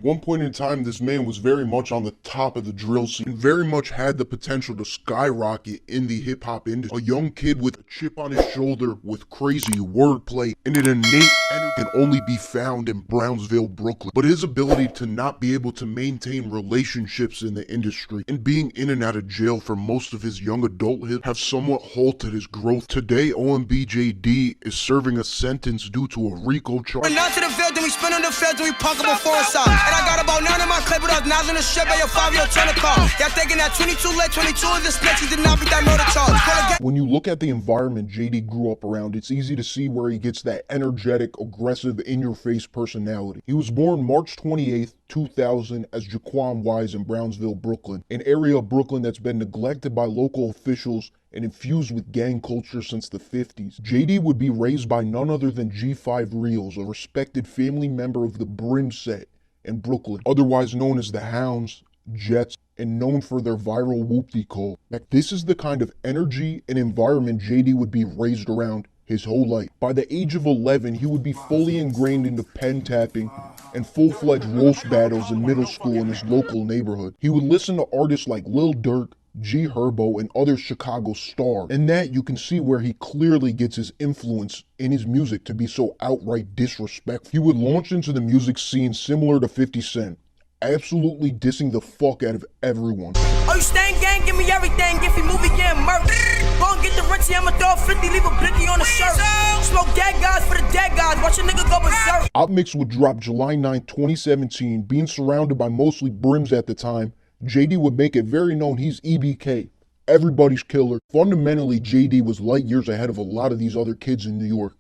At one point in time, this man was very much on the top of the drill scene and very much had the potential to skyrocket in the hip-hop industry. A young kid with a chip on his shoulder with crazy wordplay and an innate energy can only be found in Brownsville, Brooklyn. But his ability to not be able to maintain relationships in the industry and being in and out of jail for most of his young adulthood have somewhat halted his growth. Today, OMB JAYDee is serving a sentence due to a RICO charge. We're not to the field, then we spin on the field, then we punk up on foreign side. And I got about 9 in my clip without knives on the ship by your 5-year turn car. Y'all thinking that 22 late, 22 is the snitch, he did not beat that murder charge. When you look at the environment JAYDee grew up around, it's easy to see where he gets that energetic, aggressive, in-your-face personality. He was born March 28th, 2000 as Jaquan Wise in Brownsville, Brooklyn, an area of Brooklyn that's been neglected by local officials and infused with gang culture since the 50s. JAYDee would be raised by none other than G5 Reels, a respected family member of the Brim set in Brooklyn, otherwise known as the Hounds, Jets, and known for their viral whoop-de-call. This is the kind of energy and environment JAYDee would be raised around his whole life. By the age of 11, he would be fully ingrained into pen tapping and full-fledged roast battles in middle school in his local neighborhood. He would listen to artists like Lil Durk, G Herbo, and other Chicago stars. In that, you can see where he clearly gets his influence in his music to be so outright disrespectful. He would launch into the music scene similar to 50 Cent, absolutely dissing the fuck out of everyone. Oh, you staying gang, give me everything, if he movie getting murdered. Go and get the Richie, I'ma throw a 50, leave a blicky on the shirt. Smoke dead guys for the dead guys, watch a nigga go berserk. Opmix would drop July 9, 2017, being surrounded by mostly Brims at the time. JAYDee would make it very known he's EBK, everybody's killer. Fundamentally, JAYDee was light years ahead of a lot of these other kids in New York.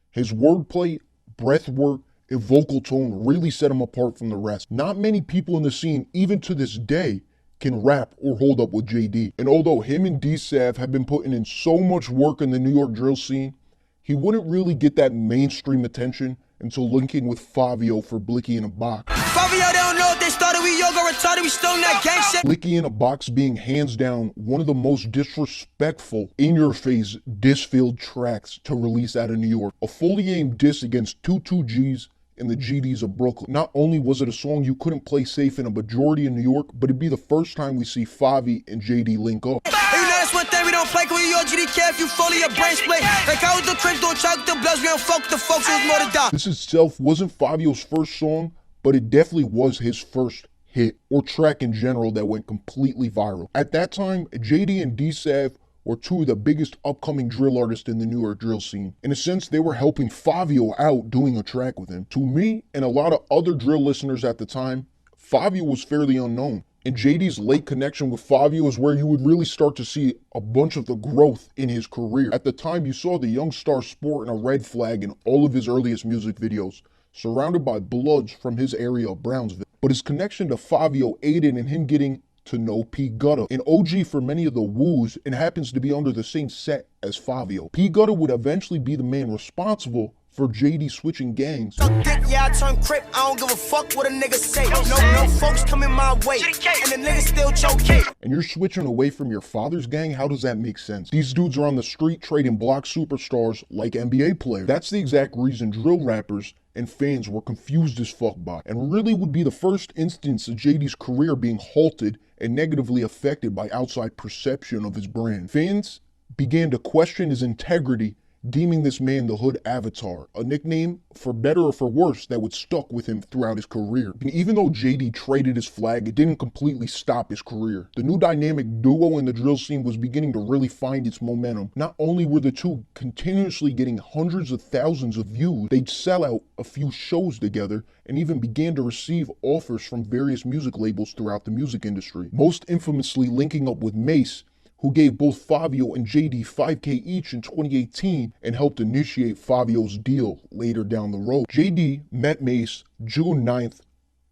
His wordplay, breath work, and vocal tone really set him apart from the rest. Not many people in the scene, even to this day, can rap or hold up with JAYDee. And although him and D-Sav have been putting in so much work in the New York drill scene, he wouldn't really get that mainstream attention until linking with Fabio for Blicky in a Box. Fabio, they don't know if they started, we yoga retarded, we still in that gang shit. Blicky in a Box being hands down one of the most disrespectful, in-your-face, diss-filled tracks to release out of New York. A fully aimed diss against 2Gs and the GDs of Brooklyn. Not only was it a song you couldn't play safe in a majority in New York, but it'd be the first time we see Favi and JAYDee link up. Hey, you know that's one thing we don't play, cause we your GD if you fully a brain split. Like I was the crib, don't choke the bloods, we don't fuck the folks, it was more to die. This itself wasn't Fabio's first song, but it definitely was his first hit, or track in general, that went completely viral. At that time, JAYDee and D-Sav were two of the biggest upcoming drill artists in the New York drill scene. In a sense, they were helping Fabio out doing a track with him. To me, and a lot of other drill listeners at the time, Fabio was fairly unknown. And JAYDee's late connection with Fabio is where you would really start to see a bunch of the growth in his career. At the time, you saw the young star sporting a red flag in all of his earliest music videos, surrounded by bloods from his area of Brownsville. But his connection to Fabio aided in him getting to know P Gutta, an OG for many of the woos, and happens to be under the same set as Fabio. P Gutta would eventually be the man responsible for JAYDee switching gangs. Yeah, I turn crip, I don't give a fuck what a nigga say. No folks coming my way, and the nigga still choking. And you're switching away from your father's gang? How does that make sense? These dudes are on the street trading block superstars like NBA players. That's the exact reason drill rappers and fans were confused as fuck by, and really would be the first instance of JAYDee's career being halted and negatively affected by outside perception of his brand. Fans began to question his integrity, deeming this man the Hood Avatar, a nickname, for better or for worse, that would stuck with him throughout his career. And even though JAYDee traded his flag, it didn't completely stop his career. The new dynamic duo in the drill scene was beginning to really find its momentum. Not only were the two continuously getting hundreds of thousands of views, they'd sell out a few shows together and even began to receive offers from various music labels throughout the music industry. Most infamously linking up with Mace, who gave both Fabio and JAYDee $5K each in 2018 and helped initiate Fabio's deal later down the road. JAYDee met Mace June 9th,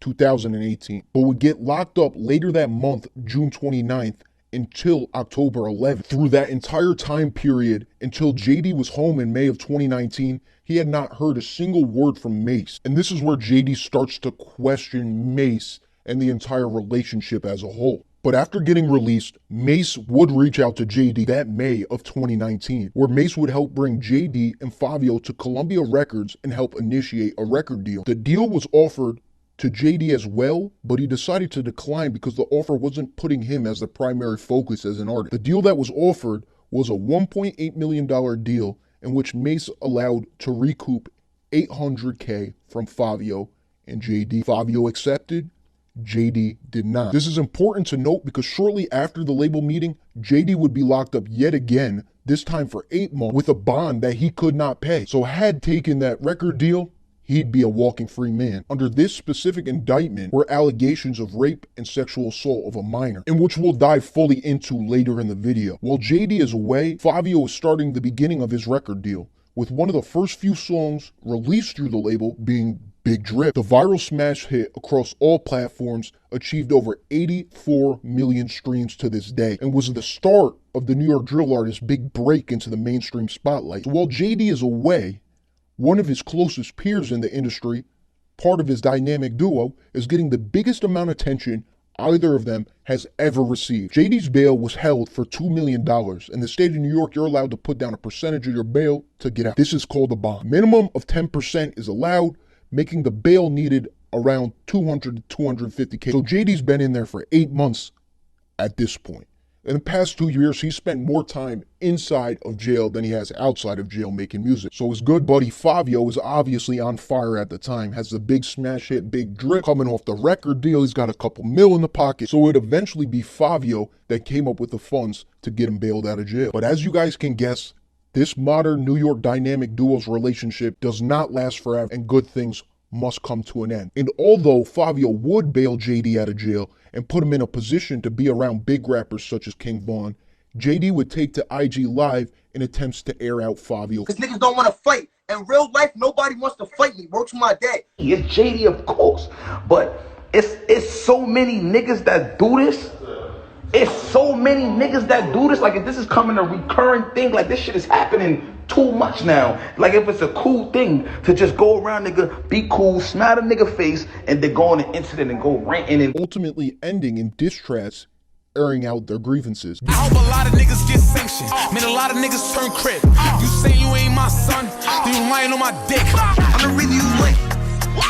2018, but would get locked up later that month, June 29th, until October 11th. Through that entire time period, until JAYDee was home in May of 2019, he had not heard a single word from Mace. And this is where JAYDee starts to question Mace and the entire relationship as a whole. But after getting released, Mace would reach out to JAYDee that May of 2019, where Mace would help bring JAYDee and Fabio to Columbia Records and help initiate a record deal. The deal was offered to JD as well, but he decided to decline because the offer wasn't putting him as the primary focus as an artist. The deal that was offered was a $1.8 million deal in which Mace allowed to recoup $800K from Fabio and JD. Fabio accepted, JD did not. This is important to note because shortly after the label meeting, JD would be locked up yet again, this time for 8 months, with a bond that he could not pay. So had taken that record deal, he'd be a walking free man. Under this specific indictment were allegations of rape and sexual assault of a minor, in which we'll dive fully into later in the video. While JD is away, Fabio is starting the beginning of his record deal, with one of the first few songs released through the label being Big Drip. The viral smash hit across all platforms achieved over 84 million streams to this day and was the start of the New York drill artist's big break into the mainstream spotlight. So while JD is away, one of his closest peers in the industry, part of his dynamic duo, is getting the biggest amount of attention either of them has ever received. JD's bail was held for $2 million. In the state of New York, you're allowed to put down a percentage of your bail to get out. This is called a bond. Minimum of 10% is allowed, making the bail needed around $200 to $250K. So JD's been in there for 8 months at this point. In the past 2 years, he's spent more time inside of jail than he has outside of jail making music. So his good buddy Fabio is obviously on fire at the time, has the big smash hit, Big Drip, coming off the record deal. He's got a couple mil in the pocket. So it'd eventually be Fabio that came up with the funds to get him bailed out of jail. But as you guys can guess, this modern New York dynamic duo's relationship does not last forever, and good things must come to an end. And although Fabio would bail JD out of jail and put him in a position to be around big rappers such as King Von, JD would take to IG Live in attempts to air out Fabio. Because niggas don't want to fight. In real life, nobody wants to fight me. Word to my dad. It's JD, of course, but it's so many niggas that do this. It's so many niggas that do this. Like, if this is coming a recurring thing, like this shit is happening too much now. Like, if it's a cool thing to just go around, nigga, be cool, smack a nigga face, and then go on an incident and go ranting and ultimately ending in diss tracks, airing out their grievances. I hope a lot of niggas get sanctioned. Man, a lot of niggas turn crib. You say you ain't my son, then you lying on my dick. I'm the reason you late.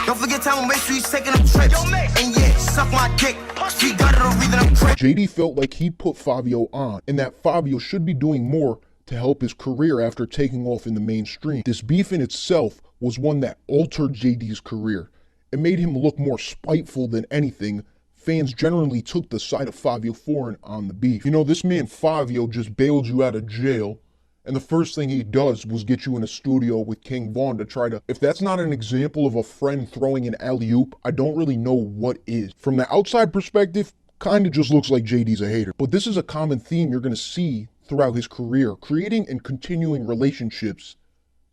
Don't forget time, make sure you taking them trips. And yeah, suck my dick. She got it, the reason I'm crib. JD felt like he put Fabio on, and that Fabio should be doing more to help his career after taking off in the mainstream. This beef in itself was one that altered JD's career. It made him look more spiteful than anything. Fans generally took the side of Fabio Foreign on the beef. You know, this man Fabio just bailed you out of jail, and the first thing he does was get you in a studio with King Von to try to... If that's not an example of a friend throwing an alley-oop, I don't really know what is. From the outside perspective, kind of just looks like JD's a hater. But this is a common theme you're going to see throughout his career. Creating and continuing relationships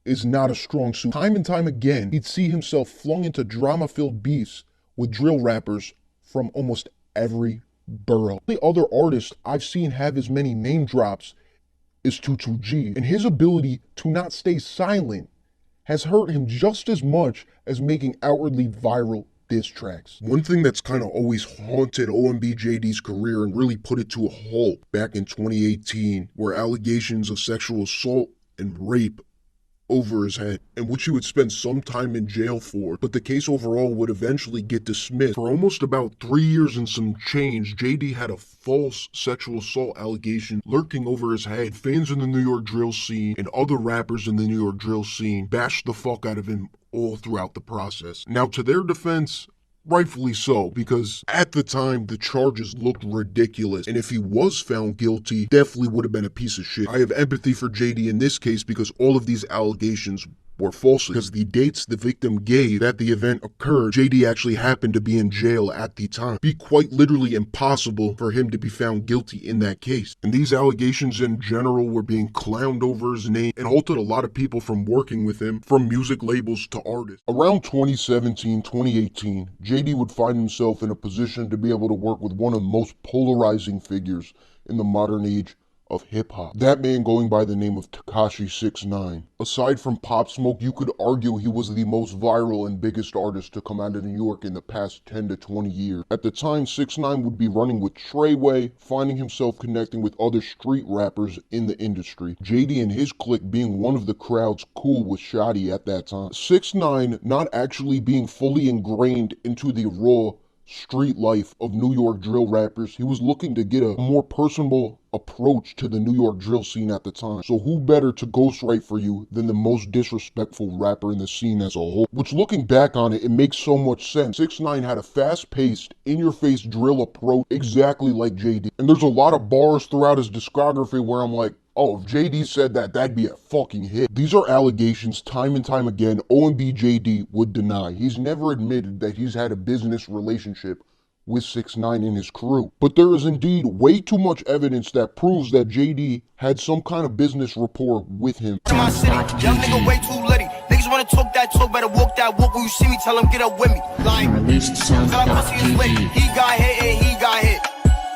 is not a strong suit. Time and time again, he'd see himself flung into drama-filled beefs with drill rappers from almost every borough. The other artist I've seen have as many name drops is 22G, and his ability to not stay silent has hurt him just as much as making outwardly viral diss tracks. One thing that's kind of always haunted OMB JD's career and really put it to a halt back in 2018 were allegations of sexual assault and rape over his head, in which he would spend some time in jail for, but the case overall would eventually get dismissed. For almost about 3 years and some change, JD had a false sexual assault allegation lurking over his head. Fans in the New York drill scene and other rappers in the New York drill scene bashed the fuck out of him all throughout the process. Now, to their defense, rightfully so, because at the time the charges looked ridiculous, and if he was found guilty, definitely would have been a piece of shit. I have empathy for JD in this case because all of these allegations were false, because the dates the victim gave that the event occurred, JD actually happened to be in jail at the time. It'd be quite literally impossible for him to be found guilty in that case. And these allegations in general were being clowned over his name and halted a lot of people from working with him, from music labels to artists. Around 2017, 2018, JD would find himself in a position to be able to work with one of the most polarizing figures in the modern age of hip-hop. That man going by the name of Tekashi 6ix9ine. Aside from Pop Smoke, you could argue he was the most viral and biggest artist to come out of New York in the past 10 to 20 years. At the time, 6ix9ine would be running with Treyway, finding himself connecting with other street rappers in the industry. JD and his clique being one of the crowd's cool with Shotty at that time. 6ix9ine not actually being fully ingrained into the raw street life of New York drill rappers. He was looking to get a more personable approach to the New York drill scene at the time. So who better to ghostwrite for you than the most disrespectful rapper in the scene as a whole? Which, looking back on it, it makes so much sense. 6ix9ine had a fast-paced, in-your-face drill approach exactly like JD. And there's a lot of bars throughout his discography where I'm like, oh, if JD said that, that'd be a fucking hit. These are allegations time and time again OMB JayDee would deny. He's never admitted that he's had a business relationship with 6ix9ine and his crew. But there is indeed way too much evidence that proves that JD had some kind of business rapport with him. My city, young nigga way too litty. Niggas wanna talk that talk, better walk that walk. When you see me, tell them get up with me. Like, he got hit and he got hit.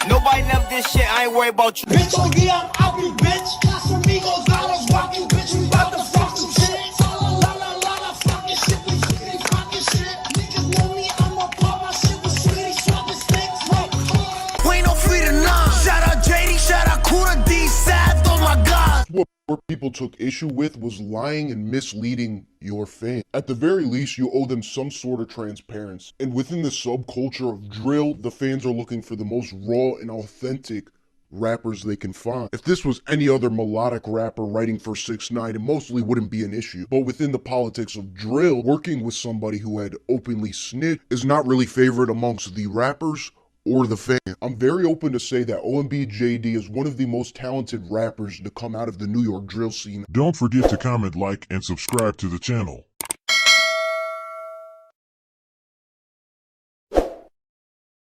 Nobody never did shit, I ain't worried about you. Bitch, oh yeah, I'm out, you bitch. Casamigos, dollars, rock you, bitch. We about to fuck some shit. La fucking shit, we fucking shit. Niggas know me, I'ma pop my shit with sweetie, swapping sticks. We ain't no free to none. Shout out JD, shout out Kuda D, sad, oh my god. What more people took issue with was lying and misleading your fans. At the very least, you owe them some sort of transparency. And within the subculture of drill, the fans are looking for the most raw and authentic rappers they can find. If this was any other melodic rapper writing for 6ix9ine, it mostly wouldn't be an issue. But within the politics of drill, working with somebody who had openly snitched is not really favored amongst the rappers or the fan. I'm very open to say that OMB JayDee is one of the most talented rappers to come out of the New York drill scene. Don't forget to comment, like, and subscribe to the channel.